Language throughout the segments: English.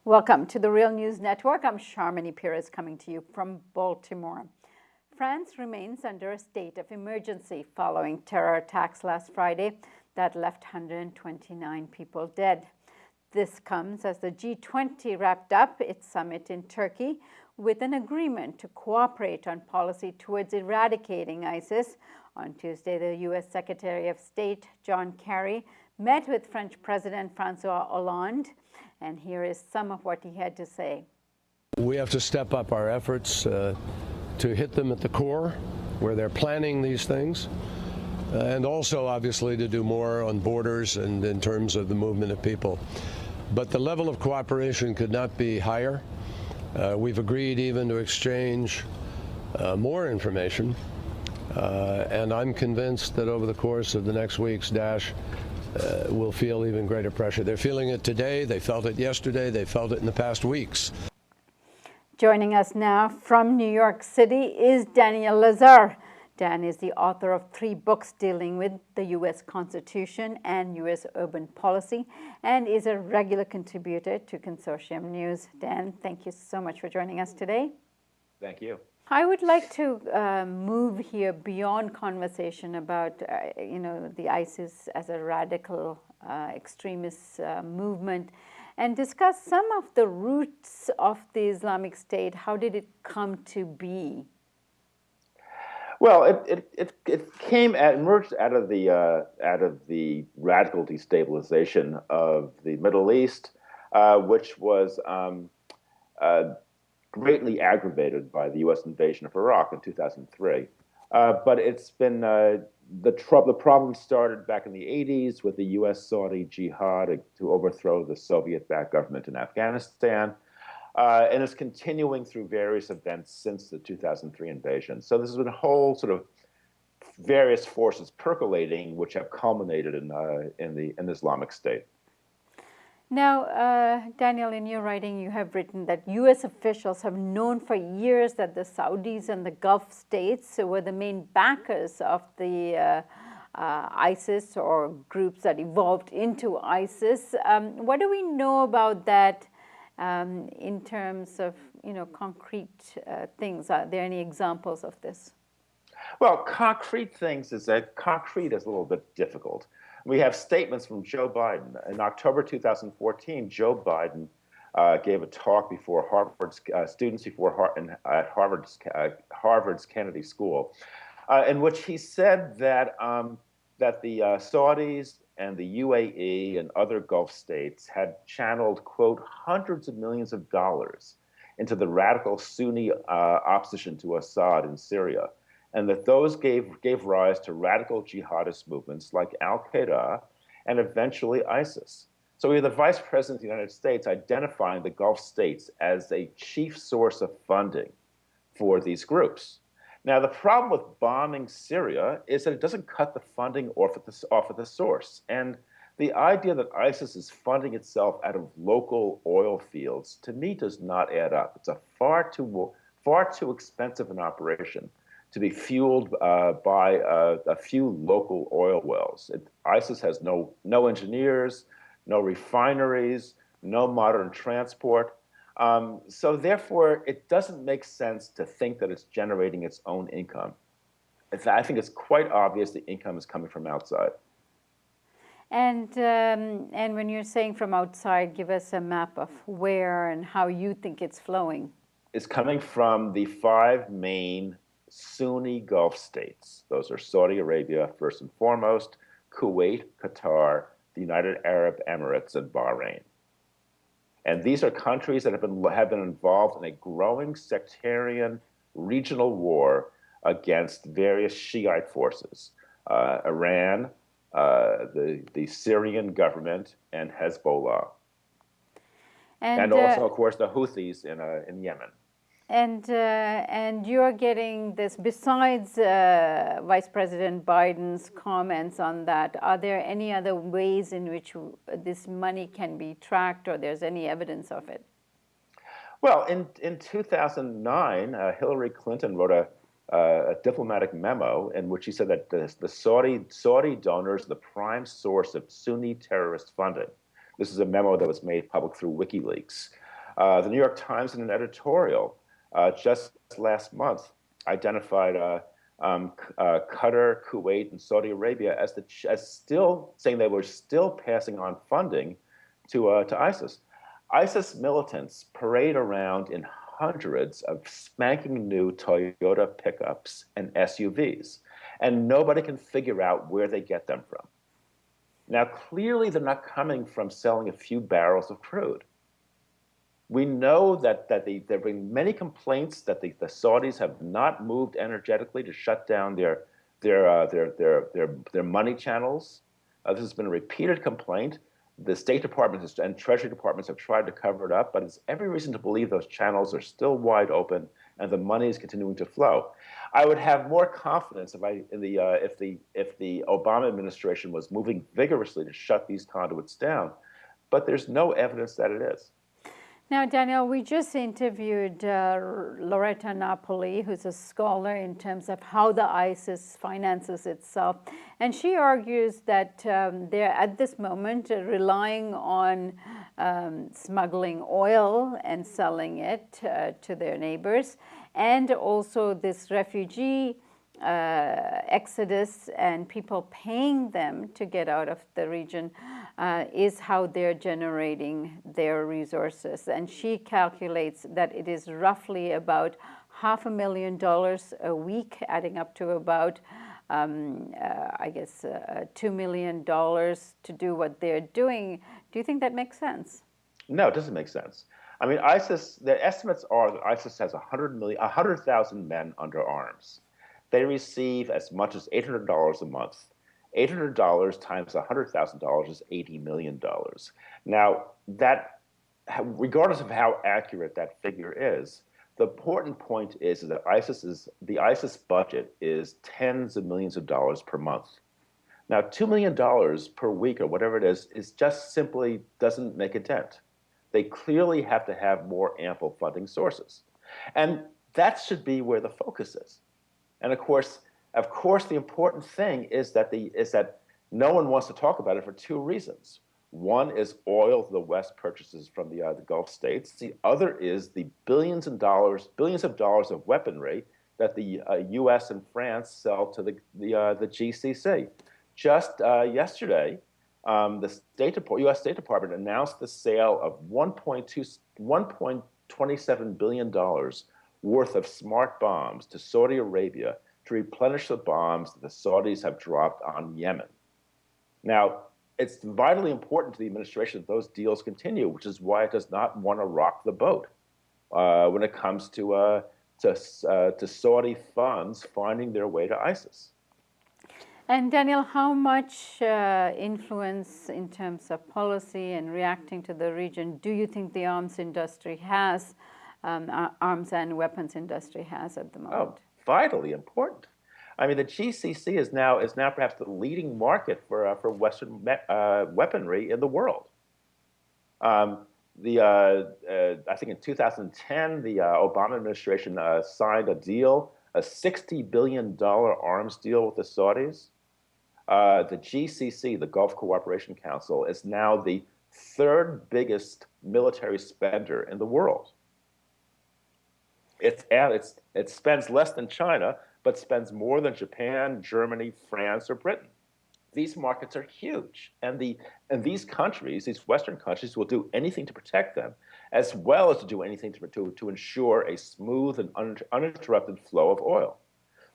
Welcome to the Real News Network. I'm Sharmini Perez coming to you from Baltimore. France remains under a state of emergency following terror attacks last Friday that left 129 people dead. This comes as the G20 wrapped up its summit in Turkey with an agreement to cooperate on policy towards eradicating ISIS. On Tuesday, the U.S. Secretary of State, John Kerry, met with French President François Hollande, and here is some of what he had to say. We have to step up our efforts to hit them at the core where they're planning these things, and also obviously to do more on borders and in terms of the movement of people. But the level of cooperation could not be higher. We've agreed even to exchange more information, and I'm convinced that over the course of the next weeks, Daesh will feel even greater pressure. They're feeling it today, they felt it yesterday, they felt it in the past weeks. Joining us now from New York City is Daniel Lazare. Dan is the author of 3 books dealing with the U.S. Constitution and U.S. urban policy, and is a regular contributor to Consortium News. Dan, thank you so much for joining us today. Thank you. I would like to move here beyond conversation about, the ISIS as a radical extremist movement and discuss some of the roots of the Islamic State. How did it come to be? Well, it emerged out of the radical destabilization of the Middle East, which was greatly aggravated by the U.S. invasion of Iraq in 2003. But it's been the problem started back in the 80s with the U.S.-Saudi jihad to overthrow the Soviet-backed government in Afghanistan, and it's continuing through various events since the 2003 invasion. So this has been a whole sort of various forces percolating, which have culminated in the Islamic State. Now, Daniel, in your writing, you have written that U.S. officials have known for years that the Saudis and the Gulf states were the main backers of the ISIS, or groups that evolved into ISIS. What do we know about that in terms of, concrete things? Are there any examples of this? Well, concrete things concrete is a little bit difficult. We have statements from Joe Biden. In October 2014, Joe Biden gave a talk before students at Harvard's Kennedy School, in which he said that the Saudis and the UAE and other Gulf states had channeled, quote, hundreds of millions of dollars into the radical Sunni opposition to Assad in Syria, and that those gave rise to radical jihadist movements like Al-Qaeda and eventually ISIS. So we have the Vice President of the United States identifying the Gulf states as a chief source of funding for these groups. Now, the problem with bombing Syria is that it doesn't cut the funding off at the source. And the idea that ISIS is funding itself out of local oil fields, to me, does not add up. It's a far too expensive an operation to be fueled by a few local oil wells. ISIS has no engineers, no refineries, no modern transport. So therefore, it doesn't make sense to think that it's generating its own income. I think it's quite obvious the income is coming from outside. And when you're saying from outside, give us a map of where and how you think it's flowing. It's coming from the 5 main Sunni Gulf states. Those are Saudi Arabia, first and foremost, Kuwait, Qatar, the United Arab Emirates, and Bahrain. And these are countries that have been involved in a growing sectarian regional war against various Shiite forces, Iran, the Syrian government, and Hezbollah, and also, of course, the Houthis in Yemen. And you're getting this, besides Vice President Biden's comments on that, are there any other ways in which this money can be tracked, or there's any evidence of it? Well, in 2009, Hillary Clinton wrote a diplomatic memo in which she said that the Saudi donors are the prime source of Sunni terrorist funding. This is a memo that was made public through WikiLeaks. The New York Times, in an editorial just last month, identified Qatar, Kuwait, and Saudi Arabia as still saying they were still passing on funding to ISIS. ISIS militants parade around in hundreds of spanking new Toyota pickups and SUVs, and nobody can figure out where they get them from. Now, clearly, they're not coming from selling a few barrels of crude. We know that there have been many complaints that the Saudis have not moved energetically to shut down their money channels. This has been a repeated complaint. The State Department and Treasury Departments have tried to cover it up, but there's every reason to believe those channels are still wide open and the money is continuing to flow. I would have more confidence if the Obama administration was moving vigorously to shut these conduits down, but there's no evidence that it is. Now, Daniel, we just interviewed Loretta Napoli, who's a scholar in terms of how the ISIS finances itself. And she argues that they're at this moment relying on smuggling oil and selling it to their neighbors, and also this refugee exodus and people paying them to get out of the region is how they're generating their resources. And she calculates that it is roughly about $500,000 a week, adding up to about, $2 million to do what they're doing. Do you think that makes sense? No, it doesn't make sense. I mean, ISIS, the estimates are that ISIS has 100,000 men under arms. They receive as much as $800 a month. $800 times $100,000 is $80 million. Now, that, regardless of how accurate that figure is, the important point is that the ISIS budget is tens of millions of dollars per month. Now, $2 million per week or whatever it is just simply doesn't make a dent. They clearly have to have more ample funding sources. And that should be where the focus is. And of course, the important thing is that no one wants to talk about it for two reasons. One is oil the West purchases from the Gulf states. The other is the billions of dollars of weaponry that the U.S. and France sell to the GCC. Just yesterday, the U.S. State Department announced the sale of $1.27 billion worth of smart bombs to Saudi Arabia to replenish the bombs that the Saudis have dropped on Yemen. Now, it's vitally important to the administration that those deals continue, which is why it does not want to rock the boat when it comes to Saudi funds finding their way to ISIS. And Daniel, how much influence in terms of policy and reacting to the region do you think the arms industry has, arms and weapons industry has at the moment? Oh, vitally important. I mean, the GCC is now perhaps the leading market for Western weaponry in the world. I think in 2010, the Obama administration signed a deal, a $60 billion arms deal with the Saudis. The GCC, the Gulf Cooperation Council, is now the third biggest military spender in the world. It spends less than China, but spends more than Japan, Germany, France, or Britain. These markets are huge, and these countries, these Western countries, will do anything to protect them, as well as to do anything to ensure a smooth and uninterrupted flow of oil.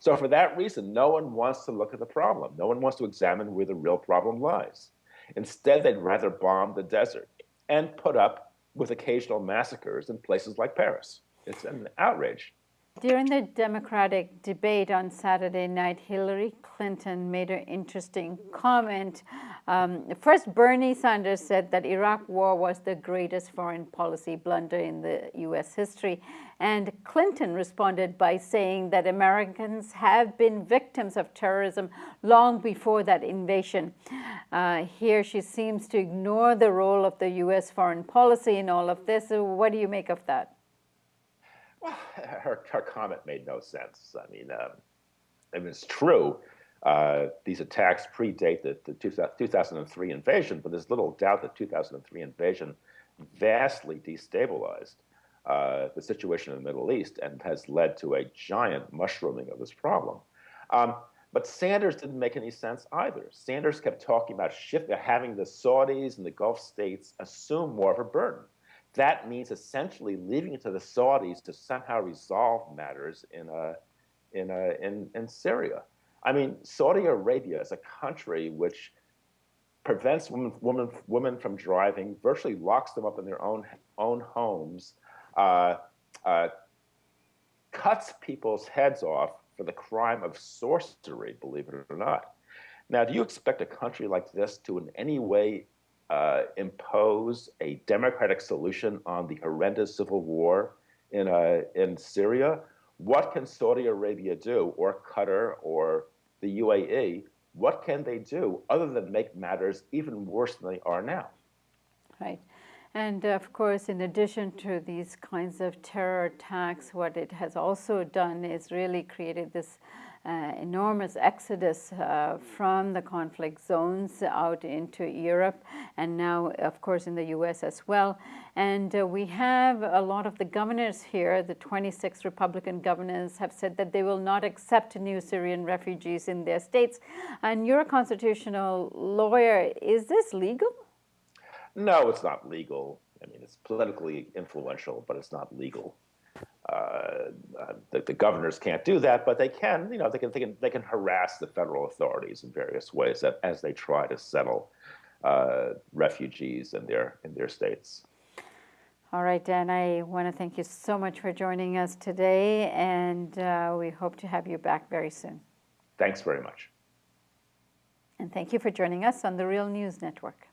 So for that reason, no one wants to look at the problem. No one wants to examine where the real problem lies. Instead, they'd rather bomb the desert and put up with occasional massacres in places like Paris. It's an outrage. During the Democratic debate on Saturday night, Hillary Clinton made an interesting comment. First, Bernie Sanders said that Iraq war was the greatest foreign policy blunder in the U.S. history. And Clinton responded by saying that Americans have been victims of terrorism long before that invasion. Here she seems to ignore the role of the U.S. foreign policy in all of this. So what do you make of that? Well, her comment made no sense. I mean, it's true. These attacks predate the 2003 invasion, but there's little doubt that 2003 invasion vastly destabilized the situation in the Middle East and has led to a giant mushrooming of this problem. But Sanders didn't make any sense either. Sanders kept talking about having the Saudis and the Gulf states assume more of a burden. That means essentially leaving it to the Saudis to somehow resolve matters in Syria. I mean, Saudi Arabia is a country which prevents women from driving, virtually locks them up in their own homes, cuts people's heads off for the crime of sorcery, believe it or not. Now, do you expect a country like this to in any way impose a democratic solution on the horrendous civil war in Syria? What can Saudi Arabia do, or Qatar, or the UAE? What can they do other than make matters even worse than they are now? Right. And of course, in addition to these kinds of terror attacks, what it has also done is really created this enormous exodus from the conflict zones out into Europe, and now, of course, in the U.S. as well. And we have a lot of the governors here, the 26 Republican governors, have said that they will not accept new Syrian refugees in their states. And you're a constitutional lawyer. Is this legal? No, it's not legal. I mean, it's politically influential, but it's not legal. The governors can't do that, but they can. You know, they can harass the federal authorities in various ways as they try to settle refugees in their states. All right, Dan, I want to thank you so much for joining us today, and we hope to have you back very soon. Thanks very much. And thank you for joining us on the Real News Network.